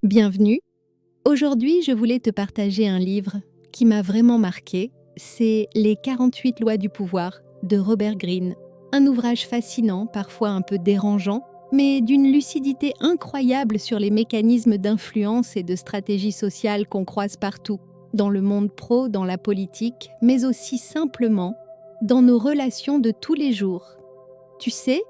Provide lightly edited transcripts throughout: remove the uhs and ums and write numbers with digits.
Bienvenue. Aujourd'hui, je voulais te partager un livre qui m'a vraiment marqué. C'est Les 48 lois du pouvoir de Robert Greene. Un ouvrage fascinant, parfois un peu dérangeant, mais d'une lucidité incroyable sur les mécanismes d'influence et de stratégie sociale qu'on croise partout, dans le monde pro, dans la politique, mais aussi simplement dans nos relations de tous les jours. Tu sais,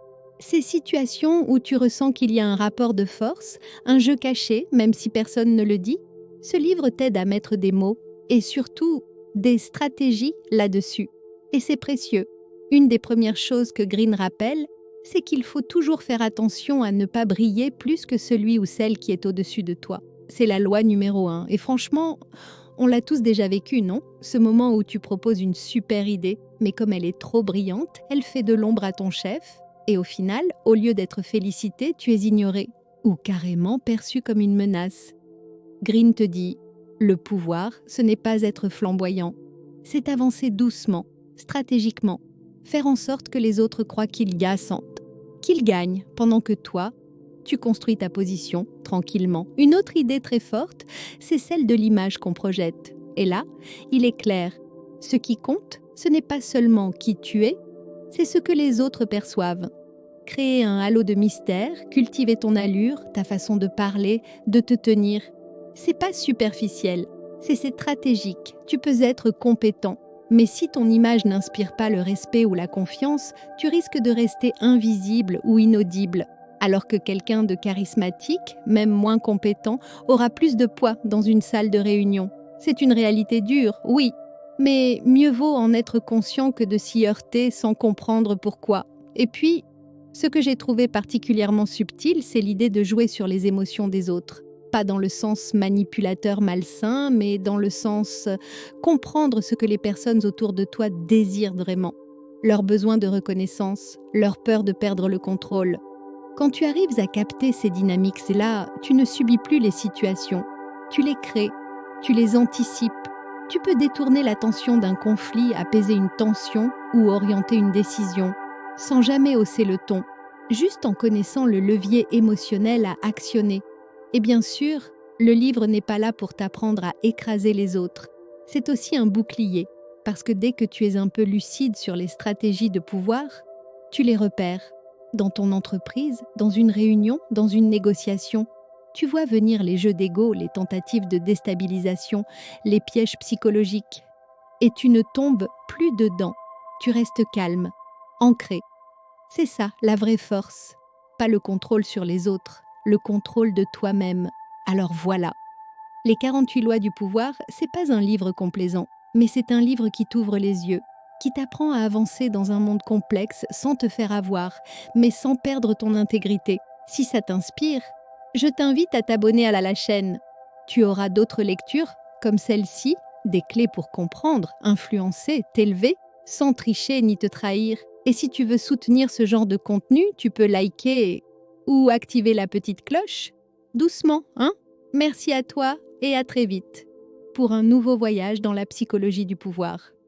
ces situations où tu ressens qu'il y a un rapport de force, un jeu caché, même si personne ne le dit, ce livre t'aide à mettre des mots et surtout des stratégies là-dessus. Et c'est précieux. Une des premières choses que Greene rappelle, c'est qu'il faut toujours faire attention à ne pas briller plus que celui ou celle qui est au-dessus de toi. C'est la loi numéro 1. Et franchement, on l'a tous déjà vécu, non? Ce moment où tu proposes une super idée, mais comme elle est trop brillante, elle fait de l'ombre à ton chef, et au final, au lieu d'être félicité, tu es ignoré, ou carrément perçu comme une menace. Greene te dit, le pouvoir, ce n'est pas être flamboyant, c'est avancer doucement, stratégiquement, faire en sorte que les autres croient qu'ils gagnent, pendant que toi, tu construis ta position tranquillement. Une autre idée très forte, c'est celle de l'image qu'on projette. Et là, il est clair, ce qui compte, ce n'est pas seulement qui tu es, c'est ce que les autres perçoivent. Créer un halo de mystère, cultiver ton allure, ta façon de parler, de te tenir. C'est pas superficiel, c'est stratégique. Tu peux être compétent, mais si ton image n'inspire pas le respect ou la confiance, tu risques de rester invisible ou inaudible. Alors que quelqu'un de charismatique, même moins compétent, aura plus de poids dans une salle de réunion. C'est une réalité dure, oui, mais mieux vaut en être conscient que de s'y heurter sans comprendre pourquoi. Et puis, ce que j'ai trouvé particulièrement subtil, c'est l'idée de jouer sur les émotions des autres. Pas dans le sens manipulateur malsain, mais dans le sens comprendre ce que les personnes autour de toi désirent vraiment. Leurs besoins de reconnaissance, leur peur de perdre le contrôle. Quand tu arrives à capter ces dynamiques-là, tu ne subis plus les situations. Tu les crées, tu les anticipes. Tu peux détourner l'attention d'un conflit, apaiser une tension ou orienter une décision, sans jamais hausser le ton, juste en connaissant le levier émotionnel à actionner. Et bien sûr, le livre n'est pas là pour t'apprendre à écraser les autres. C'est aussi un bouclier, parce que dès que tu es un peu lucide sur les stratégies de pouvoir, tu les repères. Dans ton entreprise, dans une réunion, dans une négociation, tu vois venir les jeux d'ego, les tentatives de déstabilisation, les pièges psychologiques. Et tu ne tombes plus dedans. Tu restes calme, ancré. C'est ça, la vraie force. Pas le contrôle sur les autres, le contrôle de toi-même. Alors voilà. Les 48 lois du pouvoir, c'est pas un livre complaisant, mais c'est un livre qui t'ouvre les yeux, qui t'apprend à avancer dans un monde complexe sans te faire avoir, mais sans perdre ton intégrité. Si ça t'inspire, je t'invite à t'abonner à la chaîne. Tu auras d'autres lectures, comme celle-ci, des clés pour comprendre, influencer, t'élever, sans tricher ni te trahir. Et si tu veux soutenir ce genre de contenu, tu peux liker ou activer la petite cloche. Doucement, hein? Merci à toi et à très vite pour un nouveau voyage dans la psychologie du pouvoir.